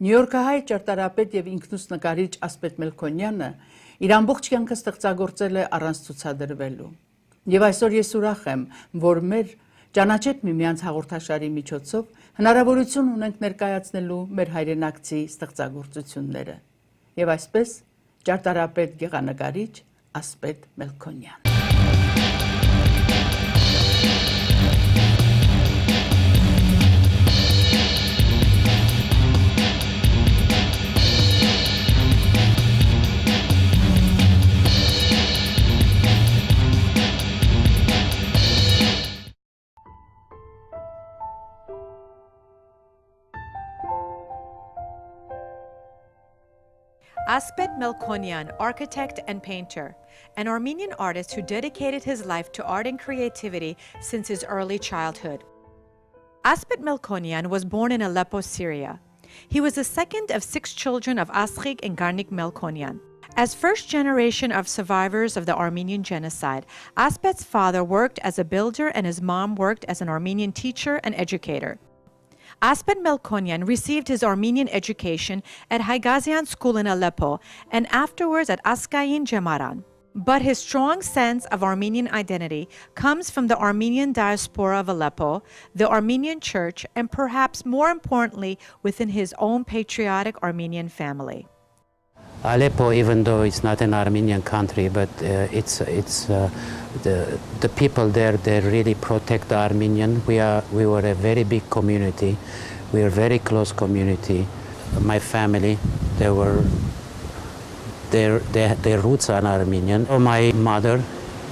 Նյույորքահայ ճարտարապետ եւ ինքնուս նկարիչ Ասբեդ Melkonian-ը իր ամբողջ կյանքը ստեղծագործել է առանց ցուցադրվելու։ Եվ այսօր ես ուրախ եմ, որ մեր ճանաչեք միմյանց հաղորդաշարի միջոցով հնարավորություն ունենք ներկայացնելու մեր հայրենակցի ստեղծագործությունները։ Եվ այսպես ճարտարապետ գեղանկարիչ Asbed Melkonian։ Asbed Melkonian, architect and painter, an Armenian artist who dedicated his life to art and creativity since his early childhood. Asbed Melkonian was born in Aleppo, Syria. He was the second of 6 children of Asbed and Garnik Melkonian. As first generation of survivors of the Armenian genocide, Asbed's father worked as a builder and his mom worked as an Armenian teacher and educator. Asbed Melkonian received his Armenian education at Haigazian School in Aleppo and afterwards at Askayin Gemaran. But his strong sense of Armenian identity comes from the Armenian diaspora of Aleppo, the Armenian church, and perhaps more importantly, within his own patriotic Armenian family. Aleppo, even though it's not an Armenian country, but the people there, they really protect the Armenian. We were a very big community. We are a very close community. My family, their roots are Armenian. My mother,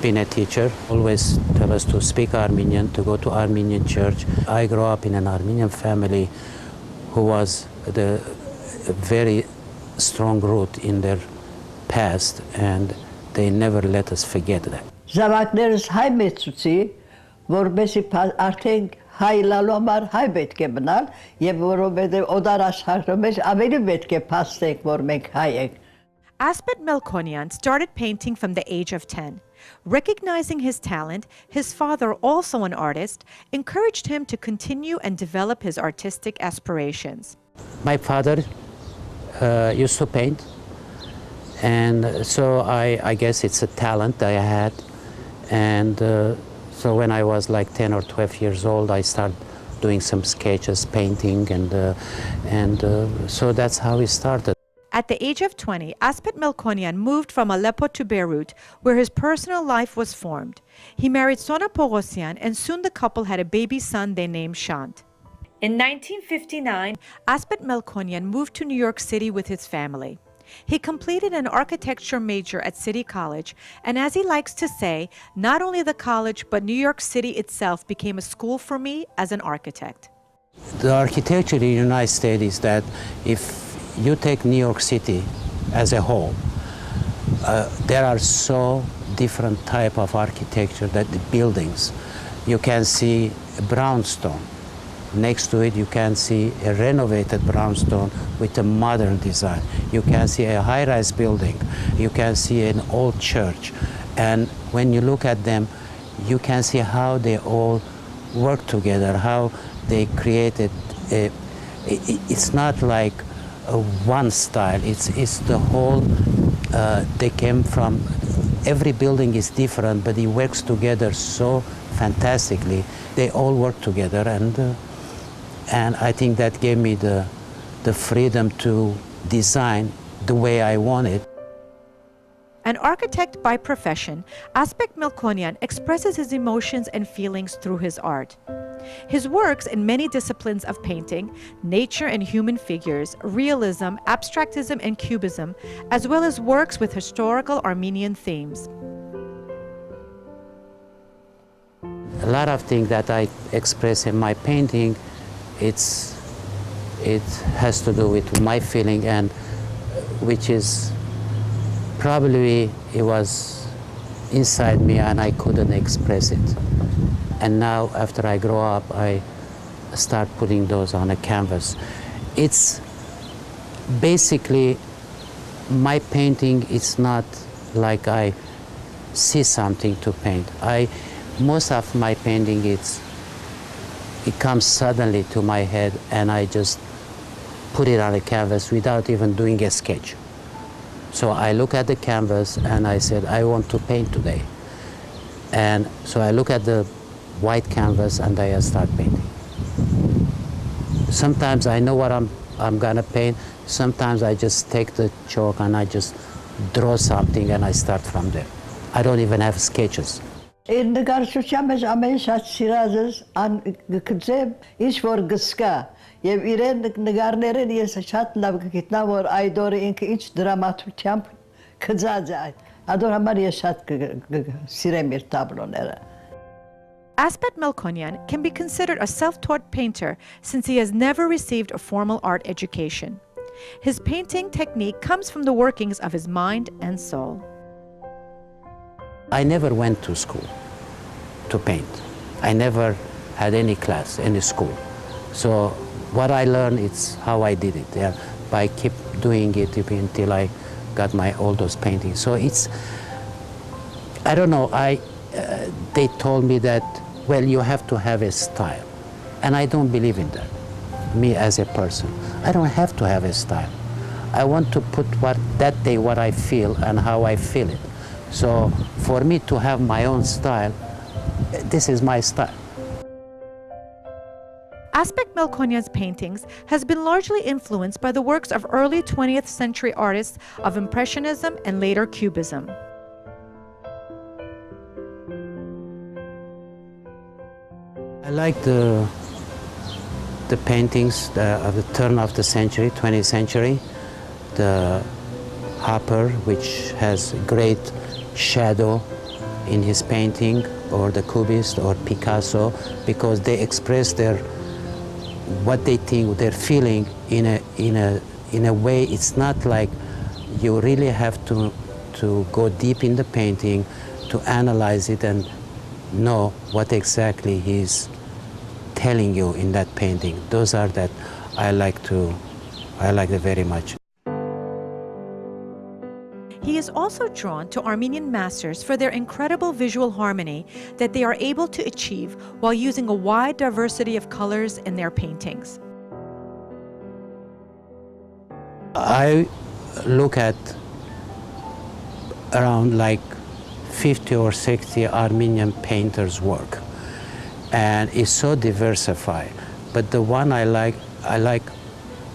being a teacher, always tell us to speak Armenian, to go to Armenian church. I grew up in an Armenian family who was the very strong root in their past, and they never let us forget that. Զավակներս հայ մեծուցի, որբեսի արդեն հայ լալու համար հայ պետք է մնալ, եւ որովհետեւ օդար աշխարհի մեջ ավելի պետք է փաստենք, որ մենք հայ ենք. Asbed Melkonian started painting from the age of 10. Recognizing his talent, his father, also an artist, encouraged him to continue and develop his artistic aspirations. My father used to paint, and so I guess it's a talent I had. And so when I was like 10 or 12 years old, I started doing some sketches, painting, and so that's how it started. At the age of 20, Asbed Melkonian moved from Aleppo to Beirut, where his personal life was formed. He married Sona Pogosyan, and soon the couple had a baby son they named Shant. In 1959, Asbed Melkonian moved to New York City with his family. He completed an architecture major at City College, and as he likes to say, not only the college, but New York City itself became a school for me as an architect. The architecture in the United States is that if you take New York City as a whole, there are so different type of architecture that the buildings, you can see a brownstone. Next to it, you can see a renovated brownstone with a modern design. You can see a high-rise building. You can see an old church. And when you look at them, you can see how they all work together, how they created it's not like one style. It's the whole, they came from, every building is different, but it works together so fantastically. They all work together, and I think that gave me the freedom to design the way I wanted. An architect by profession, Asbed Melkonian expresses his emotions and feelings through his art. His works in many disciplines of painting, nature and human figures, realism, abstractism, and cubism, as well as works with historical Armenian themes. A lot of things that I express in my painting, it has to do with my feeling, and which is probably it was inside me and I couldn't express it. And now after I grow up, I start putting those on a canvas. It's basically, my painting, it's not like I see something to paint. Most of my painting, it comes suddenly to my head, and I just put it on a canvas without even doing a sketch. So I look at the canvas and I said, I want to paint today. And so I look at the white canvas and I start painting. Sometimes I know what I'm gonna paint. Sometimes I just take the chalk and I just draw something and I start from there. I don't even have sketches. In նկարչության մեջ ամեն շատ սիրածս ան գծեմ ինչ որ գսկա եւ իրեն նկարներն ես շատ լավ գտնամ որ այդ օրը ինքը ինչ դրամատուրգիամբ գծած է ադոր համար ես շատ սիրեմ իր տաբլոները. Asbed Melkonian can be considered a self-taught painter since he has never received a formal art education. His painting technique comes from the workings of his mind and soul. I never went to school to paint. I never had any class, any school. So what I learned is how I did it. Yeah, I keep doing it until I got my all those paintings. So it's, I don't know. They told me that, well, you have to have a style, and I don't believe in that. Me as a person, I don't have to have a style. I want to put that day what I feel and how I feel it. So for me to have my own style, this is my style. Asbed Melkonian's paintings has been largely influenced by the works of early 20th century artists of Impressionism and later Cubism. I like the paintings of the turn of the century, 20th century, the Hopper, which has great shadow in his painting, or the Cubist or Picasso, because they express what they think, their feeling in a way. It's not like you really have to go deep in the painting to analyze it and know what exactly he's telling you in that painting. Those are that I like it very much. He is also drawn to Armenian masters for their incredible visual harmony that they are able to achieve while using a wide diversity of colors in their paintings. I look at around like 50 or 60 Armenian painters' work, and it's so diversified. But the one I like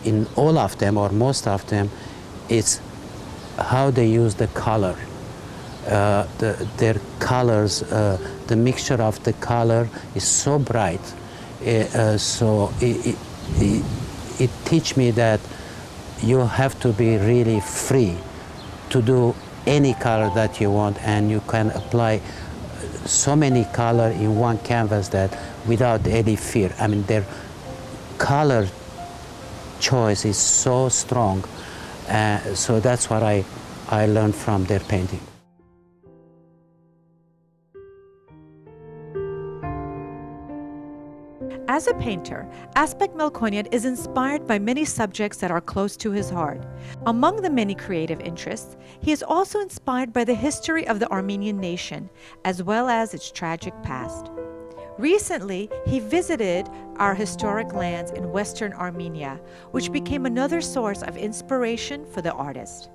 in all of them or most of them, it's how they use the color, their colors, the mixture of the color is so bright. So it teach me that you have to be really free to do any color that you want, and you can apply so many color in one canvas that without any fear. I mean, their color choice is so strong. So that's what I learned from their painting. As a painter, Asbed Melkonian is inspired by many subjects that are close to his heart. Among the many creative interests, he is also inspired by the history of the Armenian nation, as well as its tragic past. Recently, he visited our historic lands in Western Armenia, which became another source of inspiration for the artist.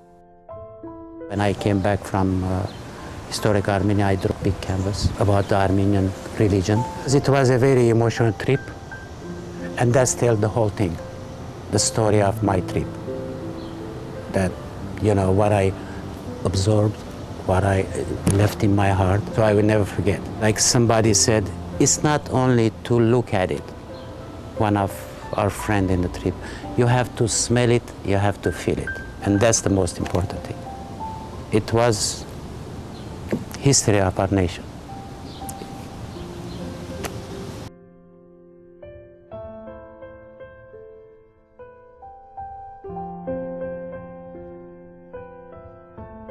When I came back from historic Armenia, I drew a big canvas about the Armenian religion. It was a very emotional trip, and that's still the whole thing, the story of my trip. That, you know, what I absorbed, what I left in my heart, so I will never forget. Like somebody said, it's not only to look at it, one of our friends in the trip. You have to smell it, you have to feel it. And that's the most important thing. It was history of our nation.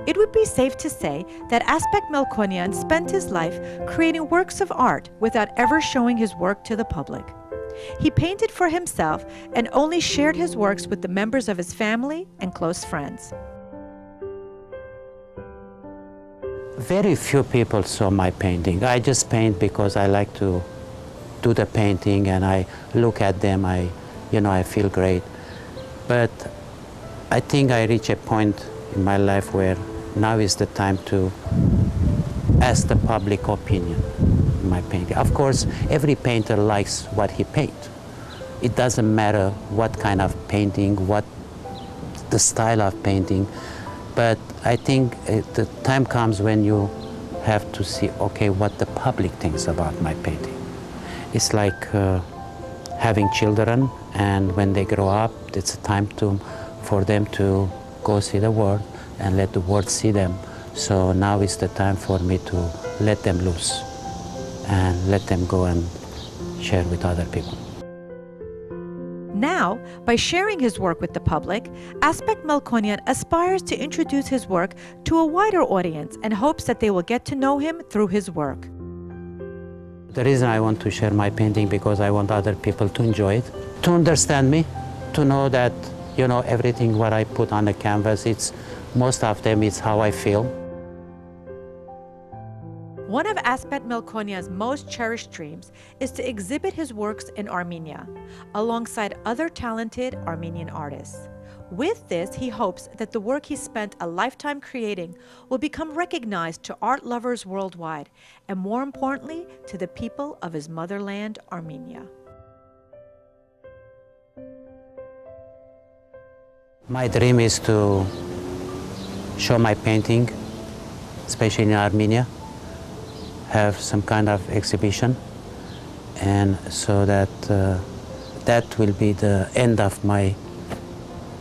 It would be safe to say that Asbed Melkonian spent his life creating works of art without ever showing his work to the public. He painted for himself and only shared his works with the members of his family and close friends. Very few people saw my painting. I just paint because I like to do the painting, and I look at them, I feel great. But I think I reach a point in my life where now is the time to ask the public opinion in my painting. Of course, every painter likes what he paints. It doesn't matter what kind of painting, what the style of painting, but I think the time comes when you have to see, okay, what the public thinks about my painting. It's like having children, and when they grow up, it's time for them to go see the world and let the world see them. So now is the time for me to let them loose and let them go and share with other people. Now, by sharing his work with the public, Asbed Melkonian aspires to introduce his work to a wider audience and hopes that they will get to know him through his work. The reason I want to share my painting because I want other people to enjoy it, to understand me, to know that, you know, everything what I put on the canvas, most of them is how I feel. One of Asbed Melkonian's most cherished dreams is to exhibit his works in Armenia, alongside other talented Armenian artists. With this, he hopes that the work he spent a lifetime creating will become recognized to art lovers worldwide, and more importantly, to the people of his motherland, Armenia. My dream is to show my painting, especially in Armenia, have some kind of exhibition, and so that that will be the end of my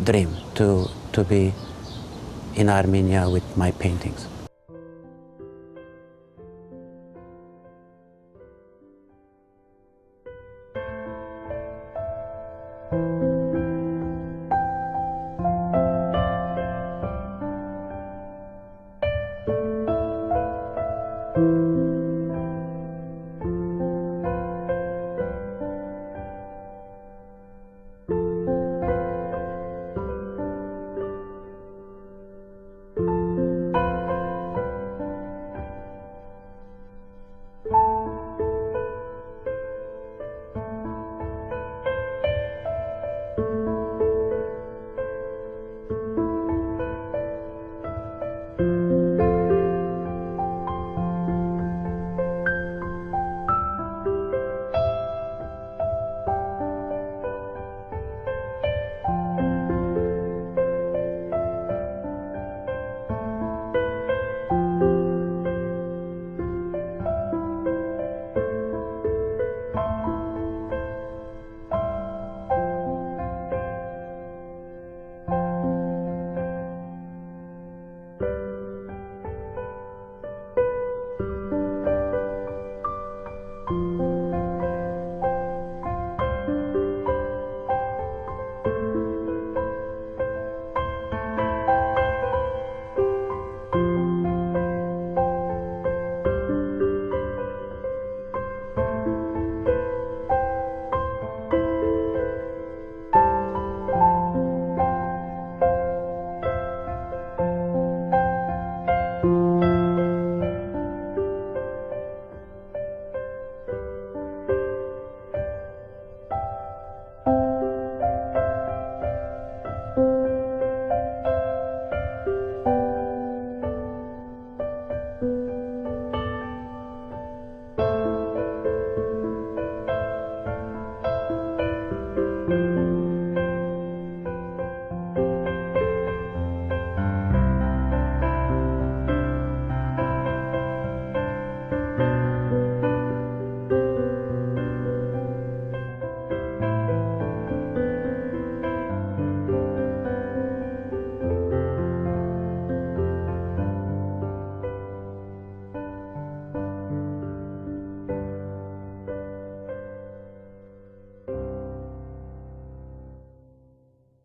dream, to be in Armenia with my paintings.